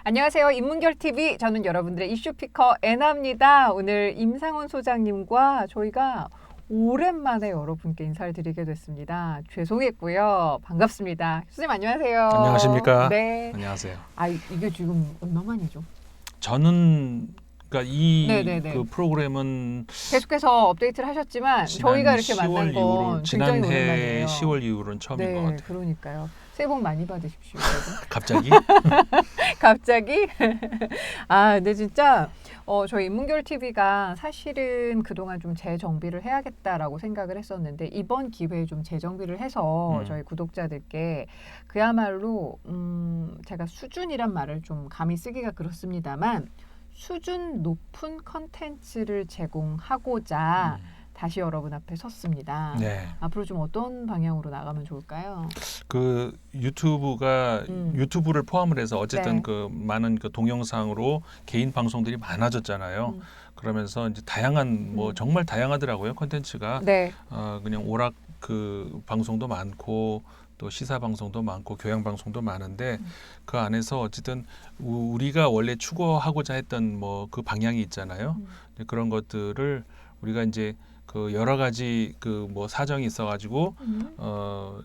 안녕하세요. 인문결TV. 저는 여러분들의 이슈 피커 애나입니다. 오늘 임상훈 소장님과 저희가 오랜만에 여러분께 인사를 드리게 됐습니다. 죄송했고요. 반갑습니다. 선생님 안녕하세요. 안녕하십니까? 네. 안녕하세요. 이게 지금 얼마만이죠? 저는 그러니까 네네네. 그 프로그램은 계속해서 업데이트를 하셨지만 저희가 이렇게 만난 건 굉장히 지난해 오랜만이에요. 10월 이후로는 처음인 것 같아요. 그러니까요. 새해 복 많이 받으십시오. 여러분. 갑자기? 갑자기? 근데 진짜 저희 인문결TV가 사실은 그동안 좀 재정비를 해야겠다라고 생각을 했었는데 이번 기회에 좀 재정비를 해서 저희 구독자들께 그야말로 제가 수준이란 말을 좀 감히 쓰기가 그렇습니다만 수준 높은 컨텐츠를 제공하고자 다시 여러분 앞에 섰습니다. 네. 앞으로 좀 어떤 방향으로 나가면 좋을까요? 그 유튜브를 포함을 해서 어쨌든 네. 그 많은 그 동영상으로 개인 방송들이 많아졌잖아요. 그러면서 이제 다양한 뭐 정말 다양하더라고요. 컨텐츠가. 네. 그냥 오락 그 방송도 많고 또 시사 방송도 많고 교양 방송도 많은데 그 안에서 어쨌든 우리가 원래 추구하고자 했던 뭐 그 방향이 있잖아요. 그런 것들을 우리가 이제 그 여러 가지 그 뭐 사정이 있어가지고 뭐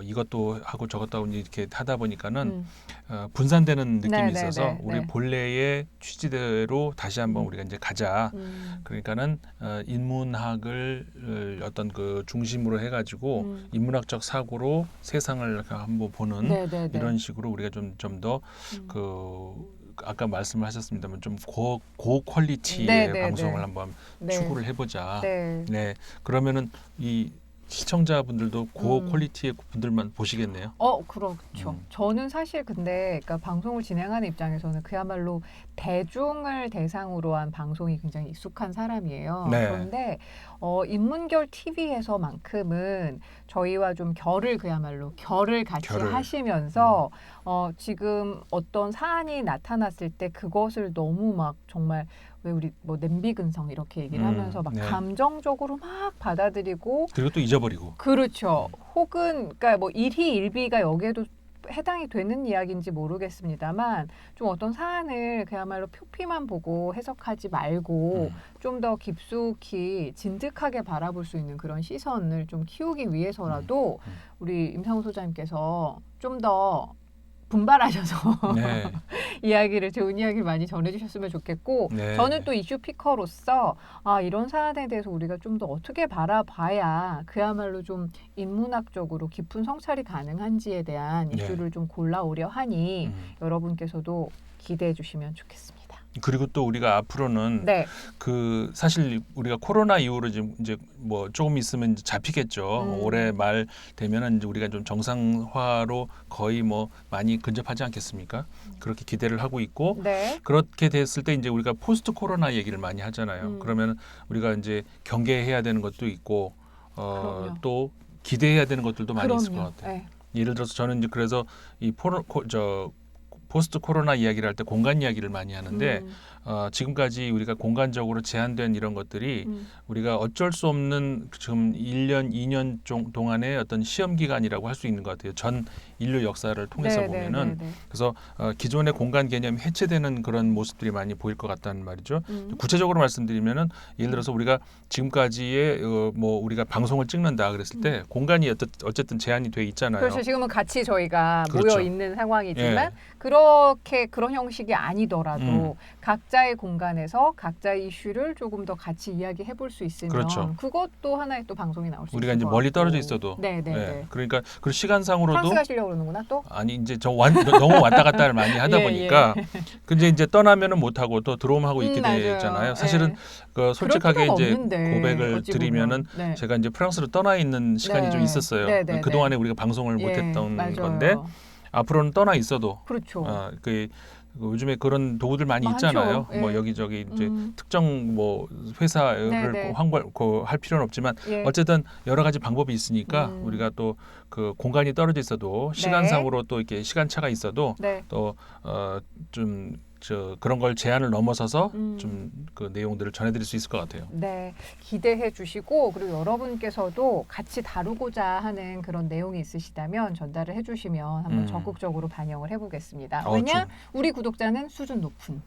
이것도 하고 저것도 하고 이렇게 하다 보니까는 분산되는 느낌이 있어서 우리 본래의 취지대로 다시 한번 우리가 이제 가자. 그러니까는 인문학을 어떤 그 중심으로 해가지고 인문학적 사고로 세상을 한번 보는 이런 식으로 우리가 좀 더 그 아까 말씀을 하셨습니다만 좀 고퀄리티의 방송을 한번 추구를 해보자. 네. 그러면은 이 시청자분들도 고퀄리티의 분들만 보시겠네요. 그렇죠. 저는 사실 근데 그러니까 방송을 진행하는 입장에서는 그야말로 대중을 대상으로 한 방송이 굉장히 익숙한 사람이에요. 네. 그런데 인문결TV에서만큼은 저희와 좀 결을 같이 하시면서 지금 어떤 사안이 나타났을 때 그것을 너무 막 정말 왜 우리 뭐 냄비근성 이렇게 얘기를 하면서 막 감정적으로 막 받아들이고 그리고 또 잊어버리고 그렇죠. 혹은 그러니까 뭐 일희일비가 여기에도 해당이 되는 이야기인지 모르겠습니다만 좀 어떤 사안을 그야말로 표피만 보고 해석하지 말고 좀 더 깊숙이 진득하게 바라볼 수 있는 그런 시선을 좀 키우기 위해서라도 우리 임상훈 소장님께서 좀 더 분발하셔서 좋은 이야기를 많이 전해주셨으면 좋겠고 저는 또 이슈 피커로서 이런 사안에 대해서 우리가 좀 더 어떻게 바라봐야 그야말로 좀 인문학적으로 깊은 성찰이 가능한지에 대한 이슈를 좀 골라오려 하니 여러분께서도 기대해 주시면 좋겠습니다. 그리고 또 우리가 앞으로는 그 사실 우리가 코로나 이후로 지금 이제 뭐 조금 있으면 이제 잡히겠죠. 올해 말 되면은 이제 우리가 좀 정상화로 거의 뭐 많이 근접하지 않겠습니까? 그렇게 기대를 하고 있고 그렇게 됐을 때 이제 우리가 포스트 코로나 얘기를 많이 하잖아요. 그러면 우리가 이제 경계해야 되는 것도 있고 또 기대해야 되는 것들도 많이 있을 것 같아요. 예를 들어서 저는 이제 그래서 이 포스트 코로나 이야기를 할 때 공간 이야기를 많이 하는데 지금까지 우리가 공간적으로 제한된 이런 것들이 우리가 어쩔 수 없는 지금 1년, 2년 동안의 어떤 시험 기간이라고 할 수 있는 것 같아요. 전 인류 역사를 통해서 보면은 그래서 기존의 공간 개념이 해체되는 그런 모습들이 많이 보일 것 같다는 말이죠. 구체적으로 말씀드리면은 예를 들어서 우리가 지금까지의 뭐 우리가 방송을 찍는다 그랬을 때 공간이 어쨌든 제한이 돼 있잖아요. 그렇죠. 지금은 같이 저희가 모여 있는 상황이지만 그런 형식이 아니더라도 각자의 공간에서 각자의 이슈를 조금 더 같이 이야기해 볼 수 있으면 그것도 하나의 또 방송이 나올 수 있을 것 같고. 우리가 이제 멀리 떨어져 있어도 그러니까 그 시간상으로도 프랑스 가시려고 그러는구나 또? 아니 이제 너무 왔다 갔다를 많이 하다 보니까 근데 이제 떠나면은 못 하고 또 들어오면 하고 있게 되잖아요. 사실은 그 솔직하게 이제 고백을 드리면은 제가 이제 프랑스로 떠나 있는 시간이 좀 있었어요. 그 동안에 우리가 방송을 못했던 건데 앞으로는 떠나 있어도 요즘에 그런 도구들 많이 있잖아요. 뭐 여기저기 이제 특정 뭐 회사를 할 필요는 없지만 어쨌든 여러 가지 방법이 있으니까 우리가 또 그 공간이 떨어져 있어도 시간상으로 또 이렇게 시간차가 있어도 또 좀 그런 걸 제한을 넘어서서 좀 그 내용들을 전해드릴 수 있을 것 같아요. 네, 기대해 주시고 그리고 여러분께서도 같이 다루고자 하는 그런 내용이 있으시다면 전달을 해주시면 한번 적극적으로 반영을 해보겠습니다. 왜냐? 우리 구독자는 수준 높은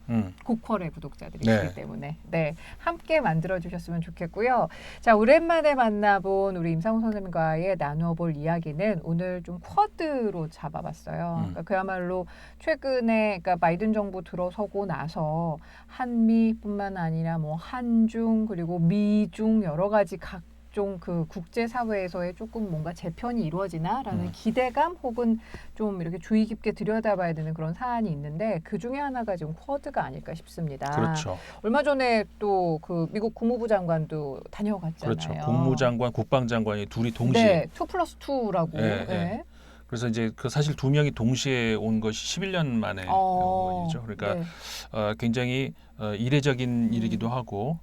고퀄의 구독자들이기 때문에 네, 함께 만들어주셨으면 좋겠고요. 자, 오랜만에 만나본 우리 임상훈 선생님과의 나누어볼 이야기는 오늘 좀 쿼드로 잡아봤어요. 그러니까 그야말로 최근에 그러니까 바이든 정부 들어서고 나서 한미뿐만 아니라 뭐 한중 그리고 미중 여러 가지 각종 그 국제 사회에서의 조금 뭔가 재편이 이루어지나라는 기대감 혹은 좀 이렇게 주의 깊게 들여다봐야 되는 그런 사안이 있는데 그 중에 하나가 지금 쿼드가 아닐까 싶습니다. 그렇죠. 얼마 전에 또 그 미국 국무부 장관도 다녀갔잖아요. 그렇죠. 국무장관, 국방장관이 둘이 동시에. 네, 2+2라고. 네, 네. 그래서 이제 그 사실 두 명이 동시에 온 것이 11년 만에 온 것이죠. 그러니까 굉장히 이례적인 일이기도 하고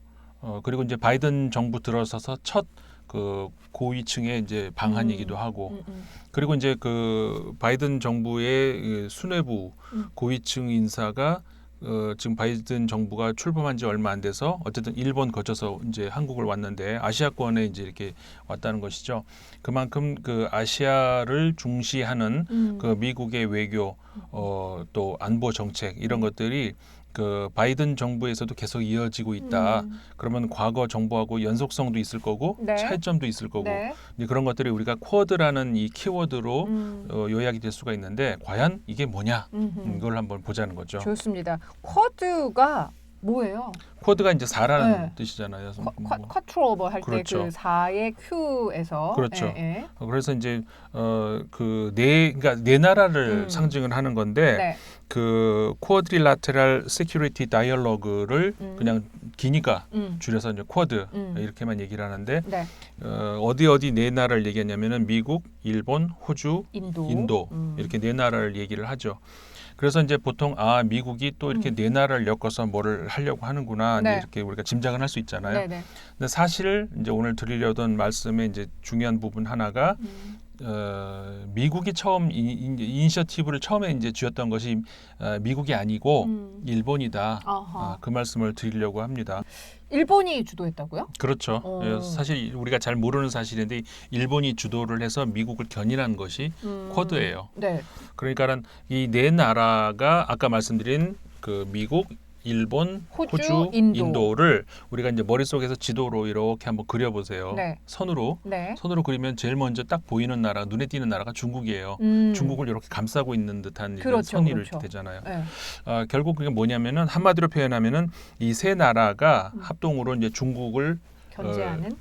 그리고 이제 바이든 정부 들어서서 첫 그 고위층의 이제 방한이기도 하고 그리고 이제 그 바이든 정부의 수뇌부 고위층 인사가 지금 바이든 정부가 출범한 지 얼마 안 돼서 어쨌든 일본 거쳐서 이제 한국을 왔는데 아시아권에 이제 이렇게 왔다는 것이죠. 그만큼 그 아시아를 중시하는 그 미국의 외교 또 안보 정책 이런 것들이 그 바이든 정부에서도 계속 이어지고 있다. 그러면 과거 정부하고 연속성도 있을 거고 차이점도 있을 거고 이제 그런 것들이 우리가 쿼드라는 이 키워드로 요약이 될 수가 있는데 과연 이게 뭐냐 이걸 한번 보자는 거죠. 좋습니다. 쿼드가 뭐예요? 쿼드가 이제 4라는 뜻이잖아요. 쿼트로버 할 때 그렇죠. 그 4의 Q에서 그렇죠. 그래서 이제 그러니까 네 나라를 상징을 하는 건데 그 쿼드리라테럴 세큐리티 다이얼로그를 그냥 기니까 줄여서 이제 쿼드 이렇게만 얘기를 하는데 어디 네 나라를 얘기하냐면은 미국, 일본, 호주, 인도 이렇게 네 나라를 얘기를 하죠. 그래서 이제 보통 미국이 또 이렇게 네 나라를 엮어서 뭐를 하려고 하는구나 이제 이렇게 우리가 짐작은 할 수 있잖아요. 근데 사실 이제 오늘 드리려던 말씀의 이제 중요한 부분 하나가 미국이 처음 이니셔티브를 처음에 이제 쥐었던 것이 미국이 아니고 일본이다. 그 말씀을 드리려고 합니다. 일본이 주도했다고요? 그렇죠. 사실 우리가 잘 모르는 사실인데 일본이 주도를 해서 미국을 견인한 것이 쿼드예요. 그러니까는 이 네 나라가 아까 말씀드린 그 미국, 일본, 호주, 인도를 우리가 이제 머릿속에서 지도로 이렇게 한번 그려보세요. 선으로 그리면 제일 먼저 딱 보이는 나라, 눈에 띄는 나라가 중국이에요. 중국을 이렇게 감싸고 있는 듯한 선이 이렇게 되잖아요. 결국 그게 뭐냐면은 한마디로 표현하면은 이 세 나라가 합동으로 이제 중국을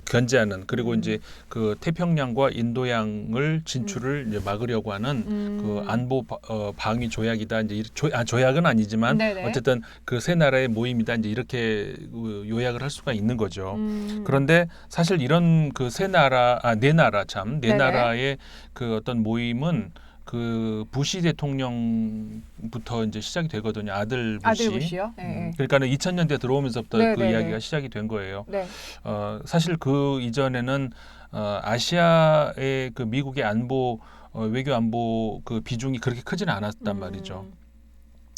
견제하는 그리고 이제 그 태평양과 인도양을 진출을 이제 막으려고 하는 그 안보 방위 조약이다. 이제 조약은 아니지만 어쨌든 그 세 나라의 모임이다. 이제 이렇게 요약을 할 수가 있는 거죠. 그런데 사실 이런 그 네 나라의 그 어떤 모임은 그 부시 대통령부터 이제 시작이 되거든요. 아들 부시요? 그러니까는 2000년대 들어오면서부터 그 이야기가 시작이 된 거예요. 사실 그 이전에는 아시아의 그 미국의 안보 외교 안보 그 비중이 그렇게 크지는 않았단 말이죠.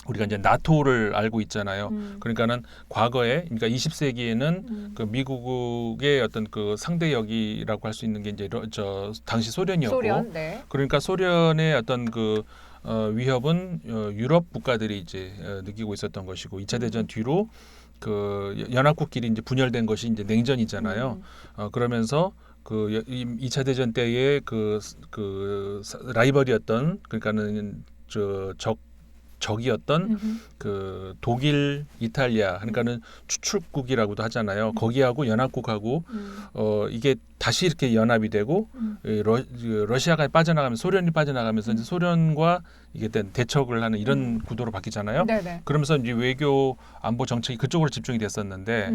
우리가 이제 나토를 알고 있잖아요. 그러니까는 과거에, 그러니까 20세기에는 그 미국의 어떤 그 상대역이라고 할 수 있는 게 이제 당시 소련이었고, 그러니까 소련의 어떤 그 위협은 유럽 국가들이 이제 느끼고 있었던 것이고, 2차 대전 뒤로 그 연합국끼리 이제 분열된 것이 이제 냉전이잖아요. 그러면서 그 2차 대전 때의 그 라이벌이었던 그러니까는 적이었던 그 독일, 이탈리아 그러니까는 추출국이라고도 하잖아요. 거기하고 연합국하고 이게 다시 이렇게 연합이 되고 러시아가 빠져나가면서 소련이 빠져나가면서 이제 소련과 이게 대척을 하는 이런 구도로 바뀌잖아요. 그러면서 이제 외교 안보 정책이 그쪽으로 집중이 됐었는데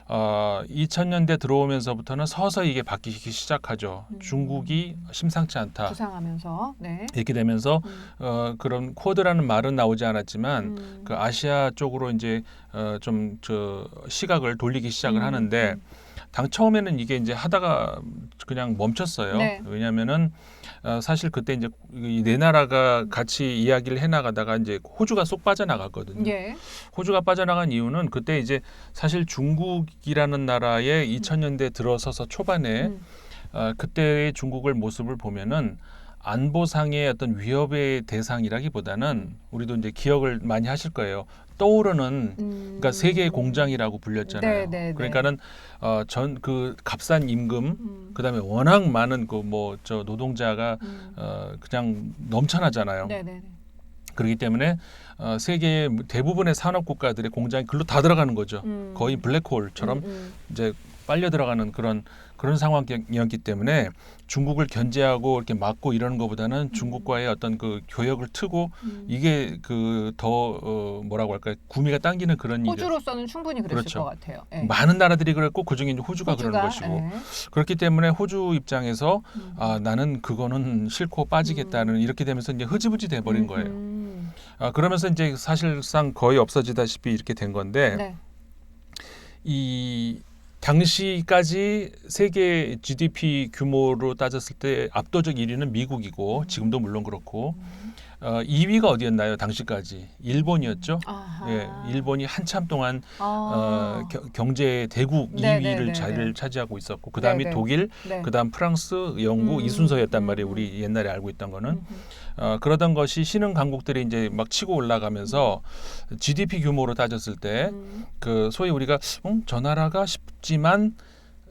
2000년대 들어오면서부터는 서서히 이게 바뀌기 시작하죠. 중국이 심상치 않다. 부상하면서 이렇게 되면서 그런 쿼드라는 말은 나오지 않았지만 그 아시아 쪽으로 이제 좀 시각을 돌리기 시작을 하는데 당 처음에는 이게 이제 하다가 그냥 멈췄어요. 네. 왜냐하면은 사실 그때 이제 이 네 나라가 같이 이야기를 해나가다가 이제 호주가 쏙 빠져나갔거든요. 예. 호주가 빠져나간 이유는 그때 이제 사실 중국이라는 나라의 2000년대 들어서서 초반에 그때의 중국의 모습을 보면은 안보상의 어떤 위협의 대상이라기보다는 우리도 이제 기억을 많이 하실 거예요. 떠오르는 그러니까 세계의 공장이라고 불렸잖아요. 네. 그러니까는 전 그 값싼 임금 그다음에 워낙 많은 그 뭐 저 노동자가 그냥 넘쳐나잖아요. 네네. 그렇기 때문에 세계의 대부분의 산업 국가들의 공장이 글로 다 들어가는 거죠. 거의 블랙홀처럼 이제 빨려 들어가는 그런 상황이었기 때문에 중국을 견제하고 이렇게 막고 이러는 것보다는 중국과의 어떤 그 교역을 트고 이게 그 더 뭐라고 할까요? 구미가 당기는 그런 일이 호주로서는 충분히 그랬을 그렇죠. 것 같아요. 예. 많은 나라들이 그랬고 그중에 이제 호주가 그러는 것이고 예. 그렇기 때문에 호주 입장에서 나는 그거는 싫고 빠지겠다는 이렇게 되면서 이제 흐지부지 돼버린 거예요. 그러면서 이제 사실상 거의 없어지다시피 이렇게 된 건데 네. 이 당시까지 세계 GDP 규모로 따졌을 때 압도적 1위는 미국이고 지금도 물론 그렇고 2위가 어디였나요? 당시까지 일본이었죠. 아하. 예, 일본이 한참 동안 경제 대국 2위를 자리를 차지하고 있었고 그 다음이 네네. 독일, 네. 그 다음 프랑스, 영국 이 순서였단 말이에요. 우리 옛날에 알고 있던 거는. 그러던 것이 신흥 강국들이 이제 막 치고 올라가면서 GDP 규모로 따졌을 때 그 소위 우리가 저 나라가 싶지만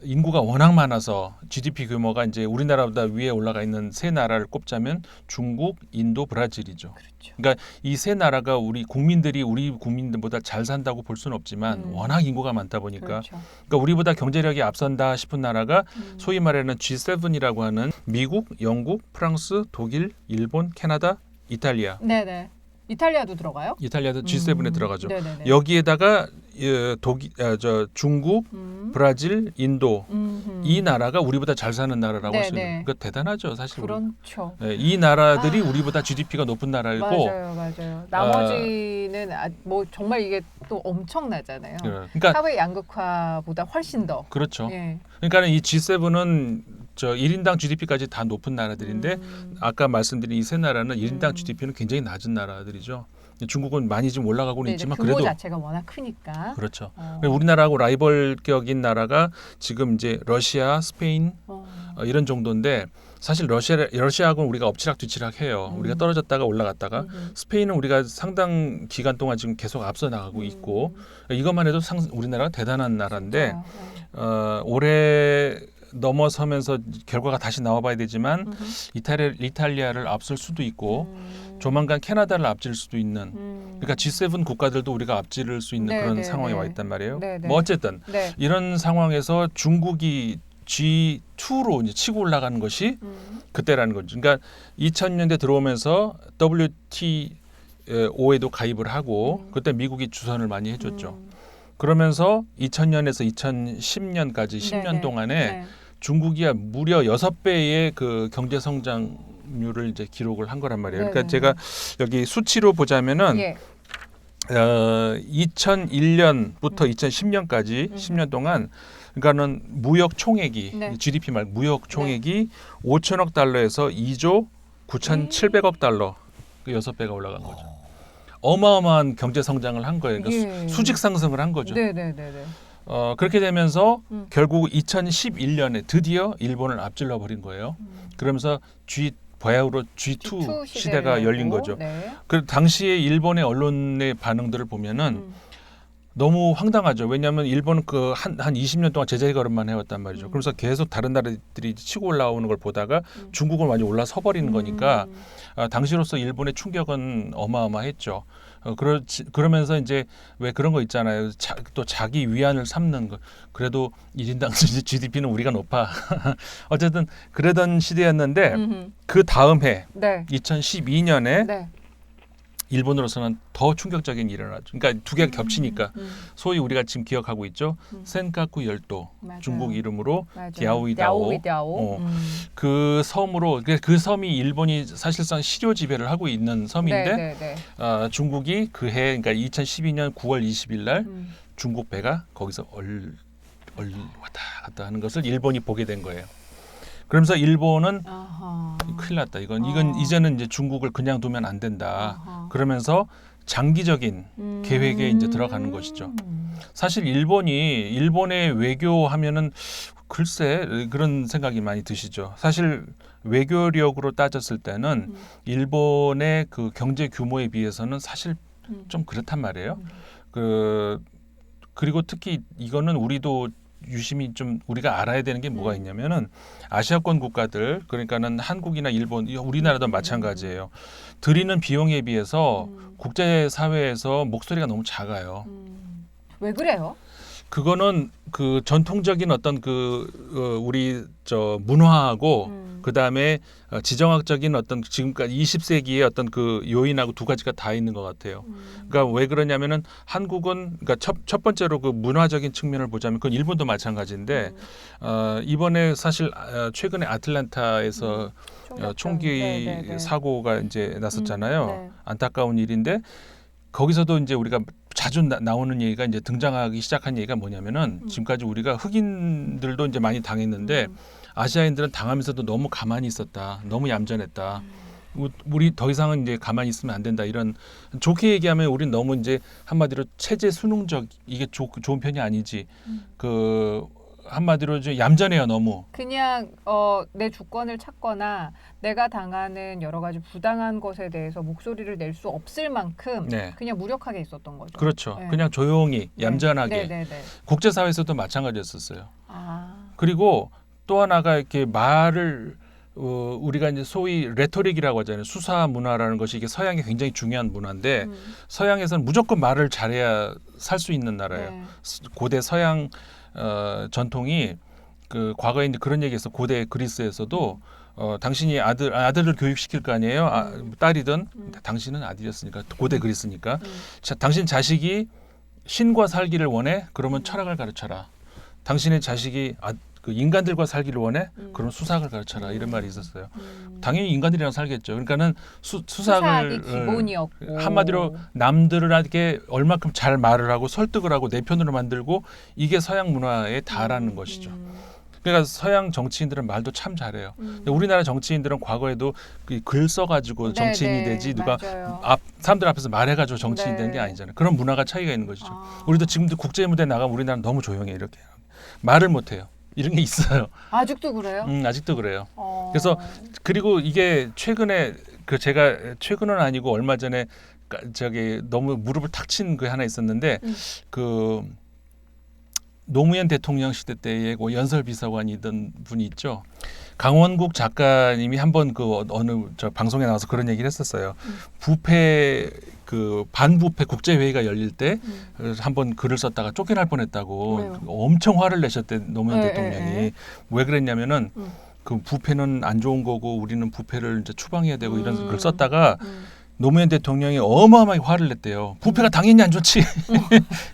인구가 워낙 많아서 GDP 규모가 이제 우리나라보다 위에 올라가 있는 세 나라를 꼽자면 중국, 인도, 브라질이죠. 그렇죠. 그러니까 이 세 나라가 우리 국민들보다 잘 산다고 볼 수는 없지만 워낙 인구가 많다 보니까 그렇죠. 그러니까 우리보다 경제력이 앞선다 싶은 나라가 소위 말하는 G7이라고 하는 미국, 영국, 프랑스, 독일, 일본, 캐나다, 이탈리아. 네네. 이탈리아도 들어가요? 이탈리아도 G7에 들어가죠. 네네네. 여기에다가 중국, 브라질, 인도 이 나라가 우리보다 잘 사는 나라라고 할 수 있는. 그러니까 대단하죠, 사실. 그렇죠. 네, 이 나라들이 우리보다 GDP가 높은 나라이고. 맞아요. 나머지는 뭐 정말 이게 또 엄청나잖아요. 그러니까 사회 양극화보다 훨씬 더. 그렇죠. 예. 그러니까 이 G7은 저 1인당 GDP까지 다 높은 나라들인데 아까 말씀드린 이 세 나라는 1인당 GDP는 굉장히 낮은 나라들이죠. 중국은 많이 좀 올라가고는 있지만 규모 그래도 자체가 워낙 크니까. 그렇죠. 우리나라하고 라이벌격인 나라가 지금 이제 러시아, 스페인 이런 정도인데 사실 러시아하고는 우리가 엎치락뒤치락 해요. 우리가 떨어졌다가 올라갔다가 스페인은 우리가 상당 기간 동안 지금 계속 앞서 나가고 있고 이것만 해도 우리나라가 대단한 나라인데 올해 넘어서면서 결과가 다시 나와봐야 되지만 이탈리아를 앞설 수도 있고 조만간 캐나다를 앞질 수도 있는 그러니까 G7 국가들도 우리가 앞지를 수 있는 그런 상황에 와 있단 말이에요. 뭐 어쨌든 이런 상황에서 중국이 G2로 이제 치고 올라가는 것이 그때라는 거죠. 그러니까 2000년대 들어오면서 WTO에도 가입을 하고 그때 미국이 주선을 많이 해줬죠. 그러면서 2000년에서 2010년까지 10년 동안에 중국이 무려 6배의 그 경제 성장률을 이제 기록을 한 거란 말이에요. 그러니까 제가 여기 수치로 보자면은 2001년부터 2010년까지 10년 동안 그러니까는 무역 총액이 GDP 말 무역 총액이 5천억 달러에서 2조 9,700억 달러 그 6배가 올라간 거죠. 어마어마한 경제 성장을 한 거예요. 그러니까 수직 상승을 한 거죠. 그렇게 되면서 결국 2011년에 드디어 일본을 앞질러 버린 거예요. 그러면서 바야흐로 G2 시대가 열린 거죠. 그 당시에 일본의 언론의 반응들을 보면은 너무 황당하죠. 왜냐하면 일본은 그 한 20년 동안 제자리 걸음만 해왔단 말이죠. 그래서 계속 다른 나라들이 치고 올라오는 걸 보다가 중국은 완전히 올라서 버리는 거니까 당시로서 일본의 충격은 어마어마했죠. 그러면서 이제 왜 그런 거 있잖아요. 또 자기 위안을 삼는 거. 그래도 1인당 GDP는 우리가 높아. 어쨌든 그러던 시대였는데 그 다음 해 2012년에 일본으로서는 더 충격적인 일이 일어나죠. 그러니까 두 개가 겹치니까 소위 우리가 지금 기억하고 있죠. 센카쿠 열도 중국 이름으로 갸오이다오. 그 섬으로 그 섬이 일본이 사실상 시료 지배를 하고 있는 섬인데 중국이 그해 그러니까 2012년 9월 20일 날 중국 배가 거기서 왔다 갔다 하는 것을 일본이 보게 된 거예요. 그러면서 일본은 아하. 큰일 났다. 이건 이제는 이제 중국을 그냥 두면 안 된다. 아하. 그러면서 장기적인 계획에 이제 들어가는 것이죠. 사실 일본의 외교하면은 글쎄 그런 생각이 많이 드시죠. 사실 외교력으로 따졌을 때는 일본의 그 경제 규모에 비해서는 사실 좀 그렇단 말이에요. 그리고 특히 이거는 우리도 유심히 좀 우리가 알아야 되는 게 뭐가 있냐면은 아시아권 국가들 그러니까는 한국이나 일본, 우리나라도 마찬가지예요. 들이는 비용에 비해서 국제 사회에서 목소리가 너무 작아요. 왜 그래요? 그거는 그 전통적인 어떤 우리 문화하고 그다음에 지정학적인 어떤 지금까지 20세기의 어떤 그 요인하고 두 가지가 다 있는 것 같아요. 그러니까 왜 그러냐면은 한국은 그러니까 첫 번째로 그 문화적인 측면을 보자면 그건 일본도 마찬가지인데 이번에 사실 최근에 아틀란타에서 총기 네네네. 사고가 이제 났었잖아요. 네. 안타까운 일인데 거기서도 이제 우리가 자주 나오는 얘기가 이제 등장하기 시작한 얘기가 뭐냐면은 지금까지 우리가 흑인들도 이제 많이 당했는데 아시아인들은 당하면서도 너무 가만히 있었다. 너무 얌전했다. 우리 더 이상은 이제 가만히 있으면 안 된다. 이런 좋게 얘기하면 우린 너무 이제 한마디로 체제 순응적 이게 좋은 편이 아니지. 그 한마디로 좀 얌전해요 너무. 그냥 내 주권을 찾거나 내가 당하는 여러 가지 부당한 것에 대해서 목소리를 낼 수 없을 만큼 네. 그냥 무력하게 있었던 거죠. 그렇죠. 네. 그냥 조용히 얌전하게. 네. 국제사회에서도 마찬가지였었어요. 아. 그리고 또 하나가 이렇게 말을 우리가 이제 소위 레토릭이라고 하잖아요. 수사 문화라는 것이 이게 서양에 굉장히 중요한 문화인데 서양에서는 무조건 말을 잘해야 살 수 있는 나라예요. 네. 고대 서양 전통이 그 과거에 이제 그런 얘기했어. 고대 그리스에서도 당신이 아들을 교육시킬 거 아니에요. 딸이든 당신은 아들이었으니까 고대 그리스니까. 자, 당신 자식이 신과 살기를 원해? 그러면 철학을 가르쳐라. 당신의 자식이 그 인간들과 살기를 원해? 그럼 수학을 가르쳐라. 이런 말이 있었어요. 당연히 인간들이랑 살겠죠. 그러니까는 수학을 기본이었고 한마디로 남들에게 얼마큼 잘 말을 하고 설득을 하고 내 편으로 만들고 이게 서양 문화에 다라는 것이죠. 그러니까 서양 정치인들은 말도 참 잘해요. 근데 우리나라 정치인들은 과거에도 글 써가지고 정치인이 되지 누가 사람들 앞에서 말해가지고 정치인이 되는 게 아니잖아요. 그런 문화가 차이가 있는 것이죠. 우리도 지금도 국제 무대 나가면 우리나라는 너무 조용해 이렇게 말을 못해요. 이런 게 있어요. 아직도 그래요? 아직도 그래요. 그래서 그리고 이게 최근에 제가 최근은 아니고 얼마 전에 저기 너무 무릎을 탁 친 그 하나 있었는데 그 노무현 대통령 시대 때의 연설 비서관이던 분이 있죠. 강원국 작가님이 한번 그 어느 방송에 나와서 그런 얘기를 했었어요. 부패 그 반부패 국제회의가 열릴 때 한번 글을 썼다가 쫓겨날 뻔했다고. 왜요? 엄청 화를 내셨대 노무현 대통령이. 왜 그랬냐면은 그 부패는 안 좋은 거고 우리는 부패를 이제 추방해야 되고 이런 글을 썼다가 노무현 대통령이 어마어마하게 화를 냈대요. 부패가 당연히 안 좋지.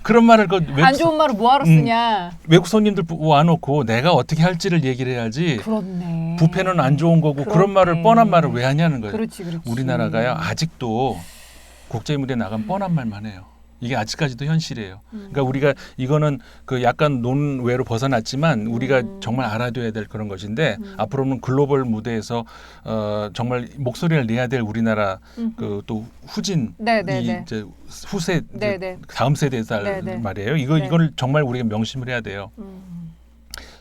그런 말을 안 좋은 말을 뭐하러 쓰냐. 외국 손님들 와놓고 내가 어떻게 할지를 얘기를 해야지. 그렇네. 부패는 안 좋은 거고 그런 말을 뻔한 말을 왜 하냐는 거예요. 그렇지. 우리나라가요 아직도 국제 무대 나가면 뻔한 말만 해요. 이게 아직까지도 현실이에요. 그러니까 우리가 이거는 그 약간 논외로 벗어났지만 우리가 정말 알아둬야 될 그런 것인데 앞으로는 글로벌 무대에서 정말 목소리를 내야 될 우리나라 그 또 후진 이제 후세 다음 세대들 말이에요. 이걸 정말 우리가 명심을 해야 돼요.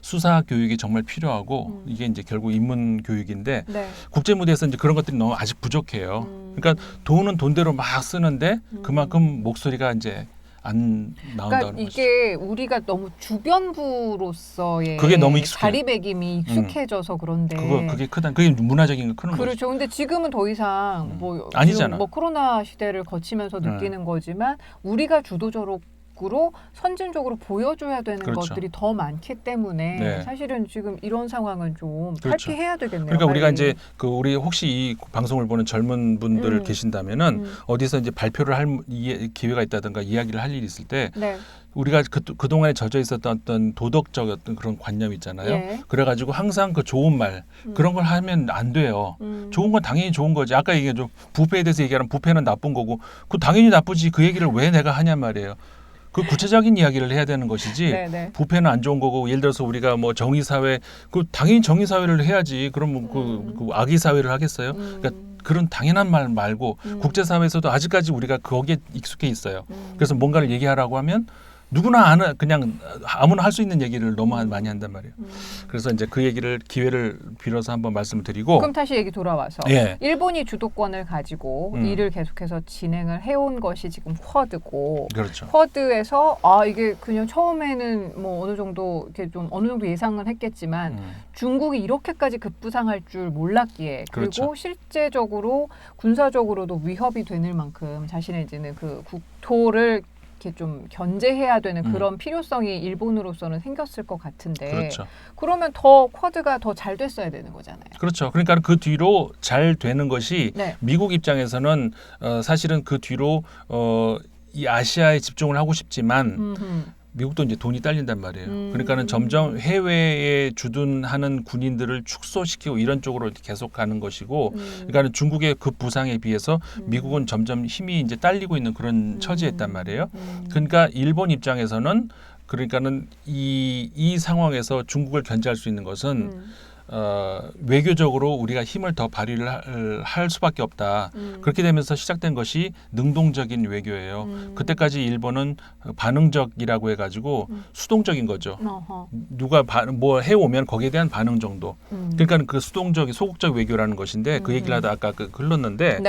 수사 교육이 정말 필요하고 이게 이제 결국 인문 교육인데 국제 무대에서 이제 그런 것들이 너무 아직 부족해요. 그러니까 돈은 돈대로 막 쓰는데 그만큼 목소리가 이제 안 나온다는 그러니까 이게 우리가 너무 주변부로서의 그게 너무 익숙해요. 자리배김이 익숙해져서 그런데 그게 그게 문화적인 거 크는 거죠. 그렇죠. 근데 지금은 더 이상 뭐 아니잖아. 뭐 코로나 시대를 거치면서 느끼는 거지만 우리가 주도적으로 선진적으로 보여줘야 되는 것들이 더 많기 때문에 사실은 지금 이런 상황은 좀 탈피해야 되겠네요. 그러니까 우리가 이제 우리 혹시 이 방송을 보는 젊은 분들 계신다면은 어디서 이제 발표를 할 기회가 있다든가 이야기를 할 일이 있을 때 우리가 그동안에 젖어 있었던 어떤 도덕적 어떤 그런 관념 있잖아요. 그래가지고 항상 그 좋은 말 그런 걸 하면 안 돼요. 좋은 건 당연히 좋은 거지. 아까 얘기했죠. 부패에 대해서 얘기하면 부패는 나쁜 거고 그 당연히 나쁘지. 그 얘기를 왜 내가 하냔 말이에요. 그 구체적인 이야기를 해야 되는 것이지 네네. 부패는 안 좋은 거고 예를 들어서 우리가 뭐 정의사회 그 당연히 정의사회를 해야지 그럼 그 악의사회를 하겠어요? 그러니까 그런 당연한 말 말고 국제사회에서도 아직까지 우리가 거기에 익숙해 있어요. 그래서 뭔가를 얘기하라고 하면 누구나 아는 그냥 아무나 할 수 있는 얘기를 너무 많이 한단 말이에요. 그래서 이제 그 얘기를 기회를 빌어서 한번 말씀을 드리고 그럼 다시 얘기 돌아와서 예. 일본이 주도권을 가지고 일을 계속해서 진행을 해온 것이 지금 쿼드고 그렇죠. 쿼드에서 이게 그냥 처음에는 뭐 어느 정도 이렇게 좀 어느 정도 예상을 했겠지만 중국이 이렇게까지 급부상할 줄 몰랐기에 그리고 그렇죠. 실제적으로 군사적으로도 위협이 되는 만큼 자신의 이제는 그 국토를 이렇게 좀 견제해야 되는 그런 필요성이 일본으로서는 생겼을 것 같은데 그렇죠. 그러면 더 쿼드가 더 잘 됐어야 되는 거잖아요. 그렇죠. 그러니까 그 뒤로 잘 되는 것이 네. 미국 입장에서는 사실은 그 뒤로 이 아시아에 집중을 하고 싶지만 미국도 이제 돈이 딸린단 말이에요. 그러니까는 점점 해외에 주둔하는 군인들을 축소시키고 이런 쪽으로 계속 가는 것이고, 그러니까는 중국의 그 부상에 비해서 미국은 점점 힘이 이제 딸리고 있는 그런 처지였단 말이에요. 그러니까 일본 입장에서는 그러니까는 이 상황에서 중국을 견제할 수 있는 것은 외교적으로 우리가 힘을 더 발휘를 할 수밖에 없다. 그렇게 되면서 시작된 것이 능동적인 외교예요. 그때까지 일본은 반응적이라고 해가지고 수동적인 거죠. 누가 뭐 해오면 거기에 대한 반응 정도. 그러니까 그 수동적인 소극적 외교라는 것인데 그 얘기를 하다 아까 흘렀는데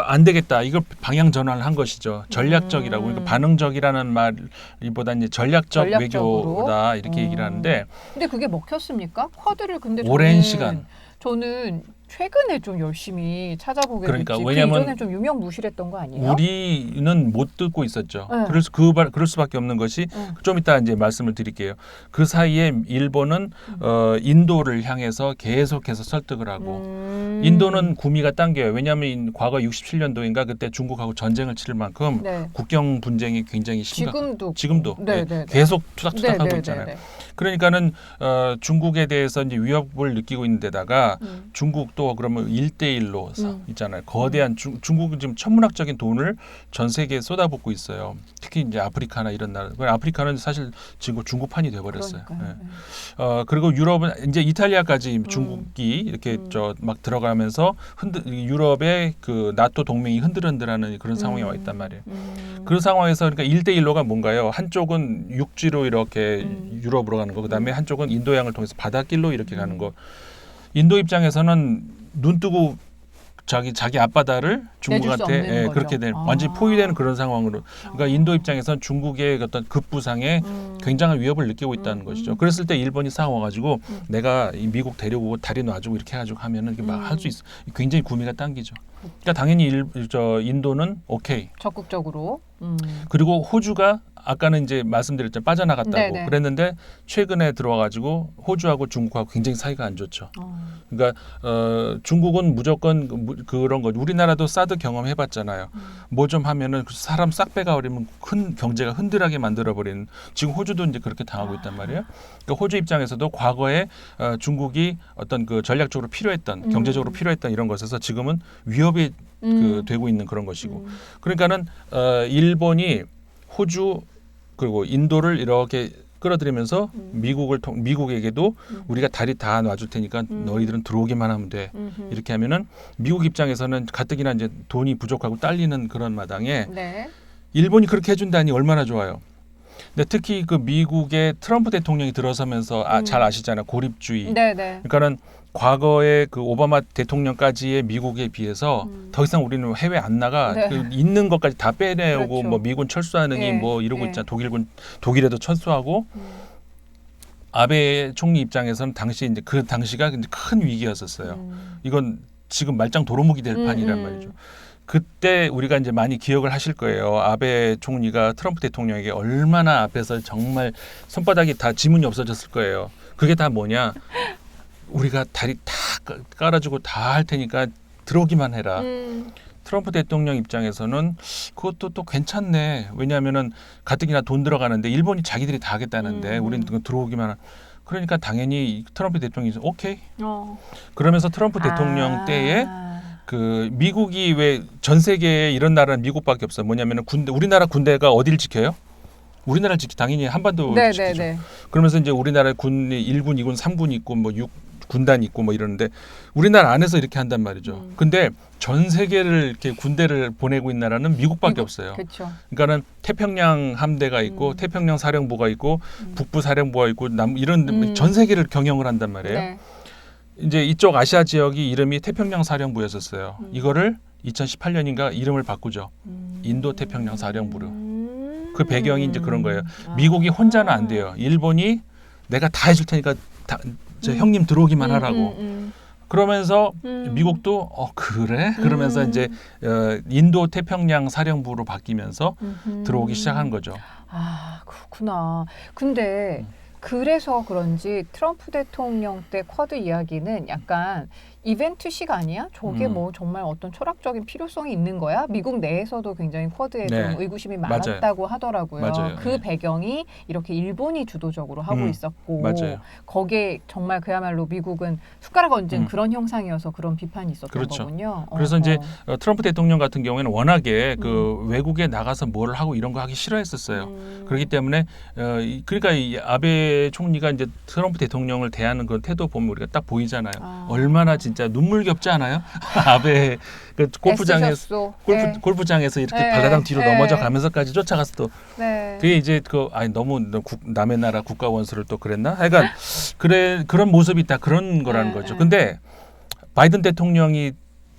안 되겠다. 이걸 방향 전환을 한 것이죠. 전략적이라고. 그러니까 반응적이라는 말보다는 전략적 외교다 이렇게 얘기를 하는데. 근데 그게 먹혔습니까? 쿼드를 근데 오랜 시간. 저는 최근에 좀 열심히 찾아보게 그러니까 됐지. 왜냐면 그 이전에 좀 유명무실했던 거 아니에요? 우리는 못 듣고 있었죠. 네. 그래서 그럴 수밖에 없는 것이 좀 이따 이제 말씀을 드릴게요. 그 사이에 일본은 인도를 향해서 계속해서 설득을 하고 인도는 구미가 당겨요. 왜냐하면 과거 67년도인가 그때 중국하고 전쟁을 치를 만큼 국경 분쟁이 굉장히 지금도 계속 투닥투닥하고 있잖아요. 그러니까는 중국에 대해서 이제 위협을 느끼고 있는 데다가 중국도 그러면 1대1로 있잖아요. 거대한 중국은 지금 천문학적인 돈을 전 세계에 쏟아붓고 있어요. 특히 이제 아프리카나 이런 나라. 아프리카는 사실 지금 중국판이 돼버렸어요. 네. 그리고 유럽은 이제 이탈리아까지 중국이 이렇게 막 들어가면서 유럽의 그 나토 동맹이 흔들흔들하는 그런 상황이 와 있단 말이에요. 그 상황에서 그러니까 1대1로가 뭔가요? 한쪽은 육지로 이렇게 유럽으로 가는 거, 그다음에 한쪽은 인도양을 통해서 바닷길로 이렇게 가는 거. 인도 입장에서는 눈 뜨고 자기 앞바다를 중국한테 그렇게 된 완전히 포위되는 그런 상황으로. 그러니까 인도 입장에서는 중국의 어떤 급부상에 굉장한 위협을 느끼고 있다는 것이죠. 그랬을 때 일본이 싸워가지고 내가 이 미국 데려오고 다리 놔주고 이렇게 해가지고 하면은 막 할 수 있어. 굉장히 구미가 당기죠. 그러니까 당연히 인도는 오케이. 적극적으로. 그리고 호주가 아까는 이제 말씀드렸죠. 빠져나갔다고 그랬는데 최근에 들어와가지고 호주하고 중국하고 굉장히 사이가 안 좋죠. 그러니까 중국은 무조건 그런 거. 우리나라도 사드 경험해봤잖아요. 뭐 좀 하면은 사람 싹 빼가버리면 큰 경제가 흔들하게 만들어버리는. 지금 호주도 이제 그렇게 당하고 있단 말이에요. 그러니까 호주 입장에서도 과거에 중국이 어떤 그 전략적으로 필요했던 경제적으로 필요했던 이런 것에서 지금은 위협이 되고 있는 그런 것이고. 그러니까는 일본이 호주 그리고 인도를 이렇게 끌어들이면서 미국에게도 우리가 다리 다 놔줄 테니까 너희들은 들어오기만 하면 돼. 이렇게 하면은 미국 입장에서는 가뜩이나 이제 돈이 부족하고 딸리는 그런 마당에 일본이 그렇게 해준다니 얼마나 좋아요. 근데 특히 그 미국의 트럼프 대통령이 들어서면서 잘 아시잖아요. 고립주의. 그러니까는 과거에 그 오바마 대통령까지의 미국에 비해서 더 이상 우리는 해외 안 나가. 그 있는 것까지 다 빼내오고 뭐 미군 철수하느니 뭐 이러고 있잖아. 독일에도 철수하고. 아베 총리 입장에서는 당시 이제 그 당시가 이제 큰 위기였었어요. 이건 지금 말짱 도루묵이 될 판이란 말이죠. 그때 우리가 이제 많이 기억을 하실 거예요. 아베 총리가 트럼프 대통령에게 얼마나 앞에서 정말 손바닥이 다 지문이 없어졌을 거예요. 그게 다 뭐냐? 우리가 다리 다 깔아주고 다 할 테니까 들어오기만 해라. 트럼프 대통령 입장에서는 그것도 또 괜찮네. 왜냐하면은 가뜩이나 돈 들어가는데 일본이 자기들이 다 하겠다는데 우리는 들어오기만 그러니까 당연히 트럼프 대통령이 오케이. 그러면서 트럼프 대통령 때에 그 미국이 왜 전 세계에 이런 나라는 미국밖에 없어. 뭐냐면은 우리나라 군대가 어디를 지켜요? 우리나라를 당연히 한반도를 지키죠. 그러면서 이제 우리나라 군이 1군, 2군, 3군 있고 뭐 6군단 있고 뭐 이러는데 우리나라 안에서 이렇게 한단 말이죠. 근데 전 세계를 이렇게 군대를 보내고 있는 나라는 미국밖에 없어요. 그쵸. 그러니까는 태평양 함대가 있고 태평양 사령부가 있고 북부 사령부가 있고 이런 전 세계를 경영을 한단 말이에요. 네. 이제 이쪽 아시아 지역이 이름이 태평양 사령부였었어요. 이거를 2018년인가 이름을 바꾸죠. 인도 태평양 사령부로. 그 배경이 이제 그런 거예요. 미국이 혼자는 안 돼요. 일본이 내가 다 해줄 테니까 저 형님 들어오기만 하라고. 그러면서 미국도 그래? 그러면서 이제 인도 태평양 사령부로 바뀌면서 들어오기 시작한 거죠. 아, 그렇구나. 근데 그래서 그런지 트럼프 대통령 때 쿼드 이야기는 약간 이벤트식 아니야? 저게 뭐 정말 어떤 철학적인 필요성이 있는 거야? 미국 내에서도 굉장히 쿼드에 좀 의구심이 많았다고 하더라고요. 맞아요. 그 배경이 이렇게 일본이 주도적으로 하고 있었고 거기에 정말 그야말로 미국은 숟가락 얹은 그런 형상이어서 그런 비판이 있었던 거군요. 그래서 이제 트럼프 대통령 같은 경우에는 워낙에 그 외국에 나가서 뭘 하고 이런 거 하기 싫어했었어요. 그렇기 때문에 그러니까 이 아베 총리가 이제 트럼프 대통령을 대하는 그 태도 보면 우리가 딱 보이잖아요. 얼마나 진짜 눈물겹지 않아요? 아베 그 골프장에서 이렇게 발라당 뒤로 넘어져 가면서까지 쫓아가서 또 그게 이제 너무 남의 나라 국가 원수를 또 그랬나? 하여간 그런 모습이 있다 그런 거라는 거죠. 근데 바이든 대통령이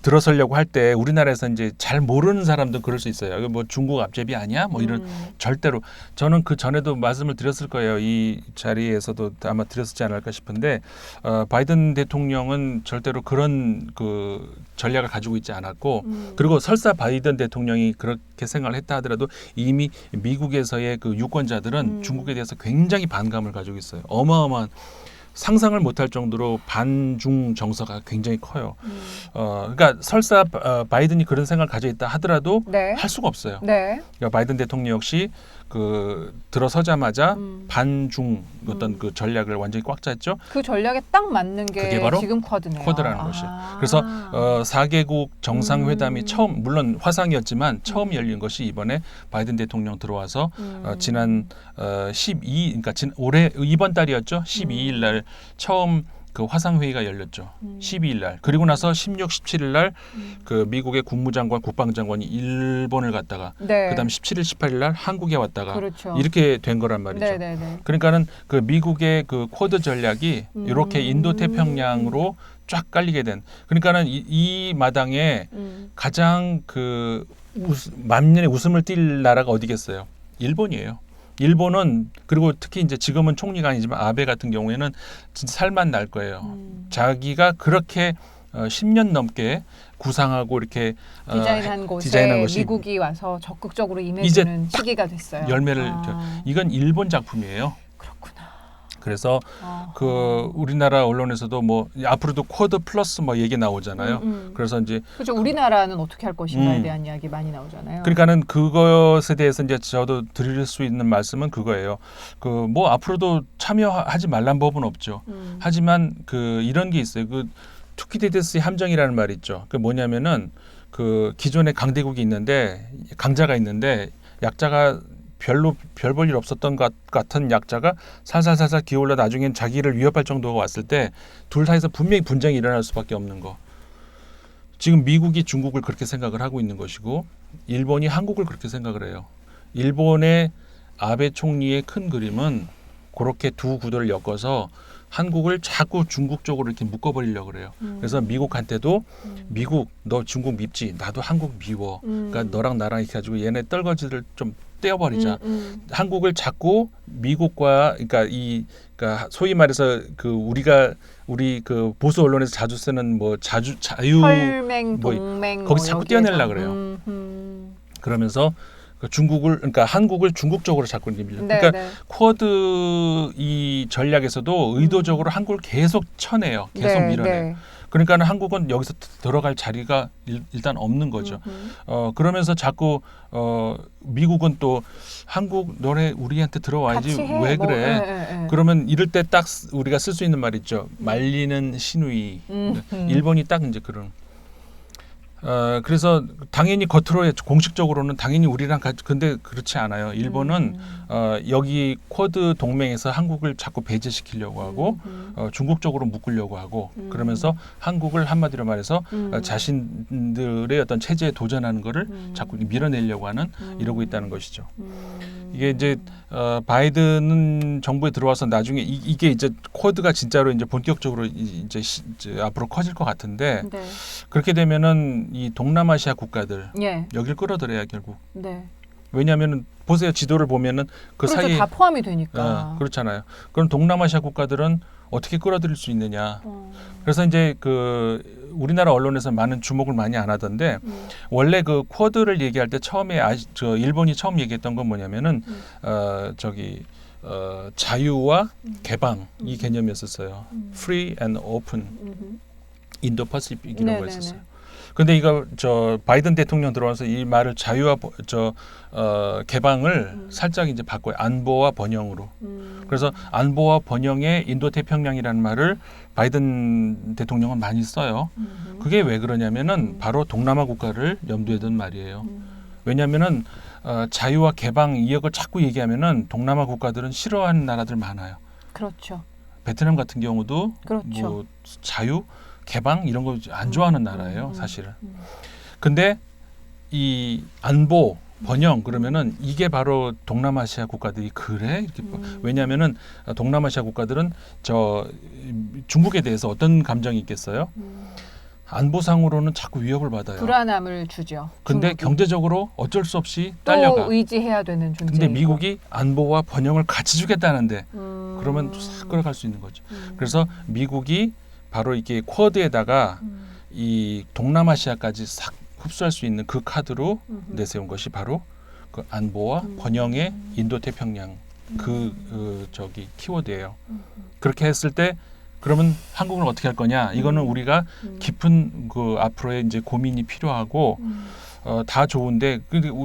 들어서려고 할 때 우리나라에서 이제 잘 모르는 사람도 그럴 수 있어요. 뭐 중국 앞제비 아니야? 뭐 이런 절대로 저는 그 전에도 말씀을 드렸을 거예요. 이 자리에서도 아마 드렸지 않을까 싶은데 바이든 대통령은 절대로 그런 그 전략을 가지고 있지 않았고 그리고 설사 바이든 대통령이 그렇게 생각을 했다 하더라도 이미 미국에서의 그 유권자들은 중국에 대해서 굉장히 반감을 가지고 있어요. 어마어마한 상상을 못할 정도로 반중 정서가 굉장히 커요. 그러니까 설사 바이든이 그런 생각을 가지고 있다 하더라도 할 수가 없어요. 그러니까 바이든 대통령 역시 그 들어서자마자 반중 어떤 그 전략을 완전히 꽉 짰죠. 그 전략에 딱 맞는 게 그게 바로 지금 쿼드네요. 쿼드라는 것이. 그래서 4개국 정상회담이 처음 물론 화상이었지만 처음 열린 것이 이번에 바이든 대통령 들어와서 지난 그러니까 올해 이번 달이었죠. 12일 날 처음 그 화상회의가 열렸죠. 12일 날. 그리고 나서 16, 17일 날 그 미국의 국무장관, 국방장관이 일본을 갔다가 그다음 17일, 18일 날 한국에 왔다가 이렇게 된 거란 말이죠. 그러니까는 그 미국의 그 쿼드 전략이 이렇게 인도 태평양으로 쫙 깔리게 된. 그러니까는 이 마당에 가장 그 만년의 웃음을 띨 나라가 어디겠어요? 일본이에요. 일본은 그리고 특히 이제 지금은 총리가 아니지만 아베 같은 경우에는 진짜 살만 날 거예요. 자기가 그렇게 10년 넘게 구상하고 이렇게 디자인한 것이 미국이 와서 적극적으로 임해주는 시기가 됐어요. 열매를 이건 일본 작품이에요. 그렇구나. 그래서 그 우리나라 언론에서도 뭐 앞으로도 쿼드 플러스 뭐 얘기 나오잖아요. 그래서 이제 그렇죠. 우리나라는 어떻게 할 것인가에 대한 이야기 많이 나오잖아요. 그러니까는 그것에 대해서 이제 저도 드릴 수 있는 말씀은 그거예요. 그 뭐 앞으로도 참여하지 말란 법은 없죠. 하지만 그 이런 게 있어요. 그 투키디디스 함정이라는 말이 있죠. 그 뭐냐면은 그 기존에 강대국이 있는데 강자가 있는데 약자가 별로 별 볼 일 없었던 것 같은 약자가 살살살살 기어올라 나중엔 자기를 위협할 정도가 왔을 때 둘 사이에서 분명히 분쟁이 일어날 수밖에 없는 거. 지금 미국이 중국을 그렇게 생각을 하고 있는 것이고 일본이 한국을 그렇게 생각을 해요. 일본의 아베 총리의 큰 그림은 그렇게 두 구도를 엮어서 한국을 자꾸 중국 쪽으로 이렇게 묶어버리려고 그래요. 그래서 미국한테도 미국 너 중국 밉지 나도 한국 미워. 그러니까 너랑 나랑 이렇게 가지고 얘네 떨거지를 좀 떼어버리자. 한국을 자꾸 미국과 그러니까 소위 말해서 그 우리 그 보수 언론에서 자주 쓰는 뭐 자유 혈맹 동맹 거기 자꾸 떼어내려고 그래요. 그러면서 그러니까 한국을 중국 쪽으로 자꾸 밀려. 그러니까 쿼드 이 전략에서도 의도적으로 한국을 계속 쳐내요. 계속 밀어내요. 그러니까는 한국은 여기서 들어갈 자리가 일단 없는 거죠. 그러면서 자꾸 미국은 또 한국 너네 우리한테 들어와야지 왜 그래? 그러면 이럴 때 딱 우리가 쓸 수 있는 말 있죠. 말리는 시누이. 일본이 딱 이제 그런. 그래서 당연히 겉으로 공식적으로는 당연히 우리랑 근데 그렇지 않아요. 일본은 여기 쿼드 동맹에서 한국을 자꾸 배제시키려고 하고 중국 쪽으로 묶으려고 하고 그러면서 한국을 한마디로 말해서 자신들의 어떤 체제에 도전하는 거를 자꾸 밀어내려고 하는 이러고 있다는 것이죠. 이게 이제 바이든 정부에 들어와서 나중에 이게 이제 쿼드가 진짜로 이제 본격적으로 이제 앞으로 커질 것 같은데 네. 그렇게 되면은 이 동남아시아 국가들 예. 여길 끌어들여야 결국. 네. 왜냐하면은 보세요 지도를 보면은 그 그렇죠. 사이에 다 포함이 되니까. 그렇잖아요. 그럼 동남아시아 국가들은 어떻게 끌어들일 수 있느냐. 그래서 이제 그 우리나라 언론에서 많은 주목을 많이 안 하던데 원래 그 쿼드를 얘기할 때 처음에 저 일본이 처음 얘기했던 건 뭐냐면은 자유와 개방 이 개념이었었어요. Free and Open 인도 퍼시픽이라는 거였었어요. 근데 이거 저 바이든 대통령 들어와서 이 말을 자유와 개방을 살짝 이제 바꿔요. 안보와 번영으로. 그래서 안보와 번영의 인도 태평양이라는 말을 바이든 대통령은 많이 써요. 그게 왜 그러냐면은 바로 동남아 국가를 염두에 둔 말이에요. 왜냐하면은 자유와 개방 이역을 자꾸 얘기하면은 동남아 국가들은 싫어하는 나라들 많아요. 그렇죠. 베트남 같은 경우도 그렇죠. 뭐 자유, 개방 이런 거 안 좋아하는 나라예요, 사실은. 근데 이 안보, 번영 그러면은 이게 바로 동남아시아 국가들이 그래 이렇게 왜냐하면은 동남아시아 국가들은 저 중국에 대해서 어떤 감정이 있겠어요? 안보상으로는 자꾸 위협을 받아요. 불안함을 주죠. 근데 중국이. 경제적으로 어쩔 수 없이 또 딸려가. 의지해야 되는 존재. 근데 미국이 안보와 번영을 같이 주겠다는데 그러면 싹 끌어갈 수 있는 거죠. 그래서 미국이 바로 이게 쿼드에다가 이 동남아시아까지 싹 흡수할 수 있는 그 카드로 내세운 것이 바로 그 안보와 번영의 인도 태평양 저기 키워드예요. 그렇게 했을 때 그러면 한국은 어떻게 할 거냐? 이거는 우리가 깊은 그 앞으로의 이제 고민이 필요하고 다 좋은데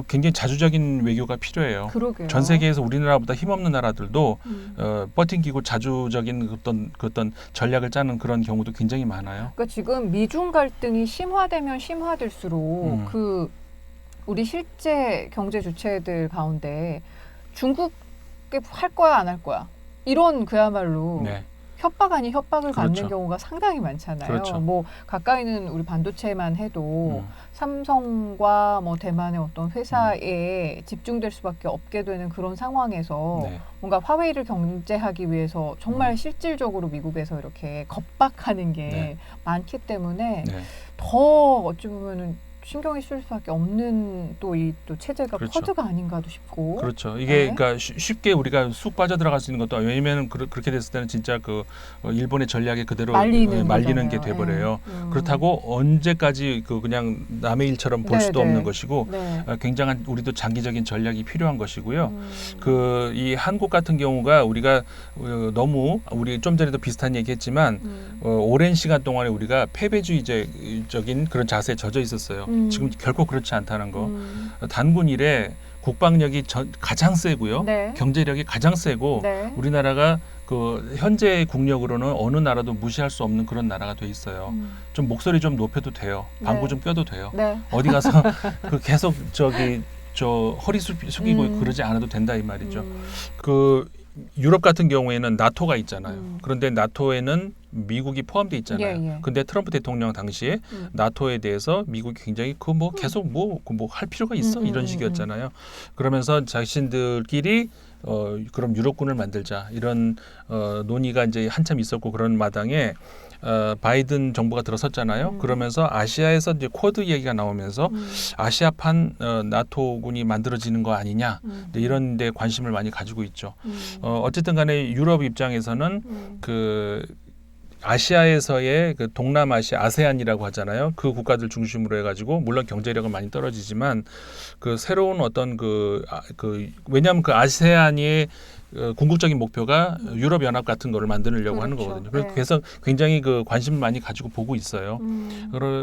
굉장히 자주적인 외교가 필요해요. 그러게요. 전 세계에서 우리나라보다 힘없는 나라들도 버팅기고 자주적인 어떤 전략을 짜는 그런 경우도 굉장히 많아요. 그러니까 지금 미중 갈등이 심화되면 심화될수록 그 우리 실제 경제 주체들 가운데 중국에 할 거야 안 할 거야 이런 그야말로 네. 협박 아닌 협박을 그렇죠. 받는 경우가 상당히 많잖아요. 그렇죠. 뭐 가까이는 우리 반도체만 해도 삼성과 뭐 대만의 어떤 회사에 집중될 수밖에 없게 되는 그런 상황에서 네. 뭔가 화웨이를 경제하기 위해서 정말 실질적으로 미국에서 이렇게 겁박하는 게 네. 많기 때문에 네. 더 어찌 보면은 신경이 쓸 수밖에 없는 또 이 또 체제가 그렇죠. 쿼드가 아닌가도 싶고. 그렇죠. 이게 네. 그러니까 쉽게 우리가 쑥 빠져들어갈 수 있는 것도 왜냐하면 그렇게 됐을 때는 진짜 그 일본의 전략에 그대로 말리는 게 돼버려요. 그렇다고 언제까지 그냥 남의 일처럼 볼 수도 없는 것이고 네. 굉장한 우리도 장기적인 전략이 필요한 것이고요. 그 이 한국 같은 경우가 우리가 너무 우리 좀 전에도 비슷한 얘기했지만 오랜 시간 동안에 우리가 패배주의적인 그런 자세에 젖어 있었어요. 지금 결코 그렇지 않다는 거. 단군 이래 국방력이 가장 세고요. 네. 경제력이 가장 세고 네. 우리나라가 그 현재 국력으로는 어느 나라도 무시할 수 없는 그런 나라가 돼 있어요. 좀 목소리 좀 높여도 돼요. 방구 네. 좀 껴도 돼요. 네. 어디 가서 그 계속 허리 숙이고 그러지 않아도 된다 이 말이죠. 그 유럽 같은 경우에는 나토가 있잖아요. 그런데 나토에는 미국이 포함돼 있잖아요. 예. 근데 트럼프 대통령 당시에 나토에 대해서 미국이 굉장히 계속 할 필요가 있어 이런 식이었잖아요. 그러면서 자신들끼리 그럼 유럽군을 만들자 이런 논의가 이제 한참 있었고 그런 마당에 바이든 정부가 들어섰잖아요. 그러면서 아시아에서 이제 쿼드 얘기가 나오면서 아시아판 나토군이 만들어지는 거 아니냐 이런 데 관심을 많이 가지고 있죠. 어쨌든 간에 유럽 입장에서는 그 아시아에서의 그 동남아시아 아세안이라고 하잖아요. 그 국가들 중심으로 해가지고 물론 경제력은 많이 떨어지지만 그 새로운 어떤 왜냐하면 그 아세안의 궁극적인 목표가 유럽 연합 같은 거를 만들려고 하는 거거든요. 그래서 굉장히 그 관심을 많이 가지고 보고 있어요.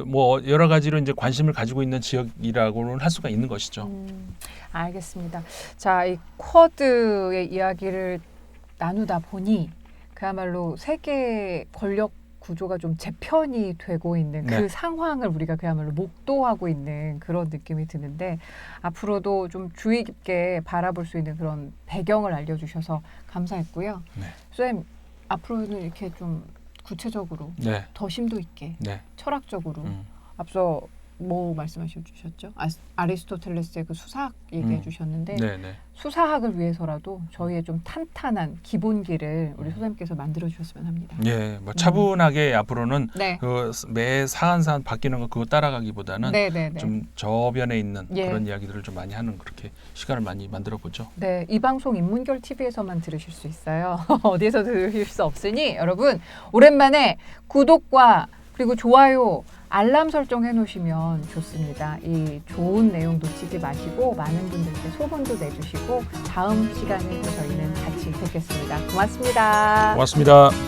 뭐 여러 가지로 이제 관심을 가지고 있는 지역이라고는 할 수가 있는 것이죠. 알겠습니다. 자, 이 쿼드의 이야기를 나누다 보니 그야말로 세계 권력 구조가 좀 재편이 되고 있는 네. 그 상황을 우리가 그야말로 목도하고 있는 그런 느낌이 드는데 앞으로도 좀 주의 깊게 바라볼 수 있는 그런 배경을 알려주셔서 감사했고요. 네. 쌤 앞으로는 이렇게 좀 구체적으로 네. 더 심도 있게 네. 철학적으로 앞서 뭐 말씀하셔 주셨죠? 아리스토텔레스의 그 수사학 얘기해 주셨는데 네, 네. 수사학을 위해서라도 저희의 좀 탄탄한 기본기를 우리 소장님께서 만들어 주셨으면 합니다. 예, 뭐 차분하게 앞으로는 네. 그 매 사안 바뀌는 거 그거 따라가기보다는 네, 네, 네. 좀 저변에 있는 예. 그런 이야기들을 좀 많이 하는 그렇게 시간을 많이 만들어 보죠. 네, 이 방송 인문결 TV에서만 들으실 수 있어요. 어디에서 들으실 수 없으니 여러분 오랜만에 구독과 그리고 좋아요, 알람 설정해 놓으시면 좋습니다. 이 좋은 내용 놓치지 마시고 많은 분들께 소문도 내주시고 다음 시간에 또 저희는 같이 뵙겠습니다. 고맙습니다. 고맙습니다.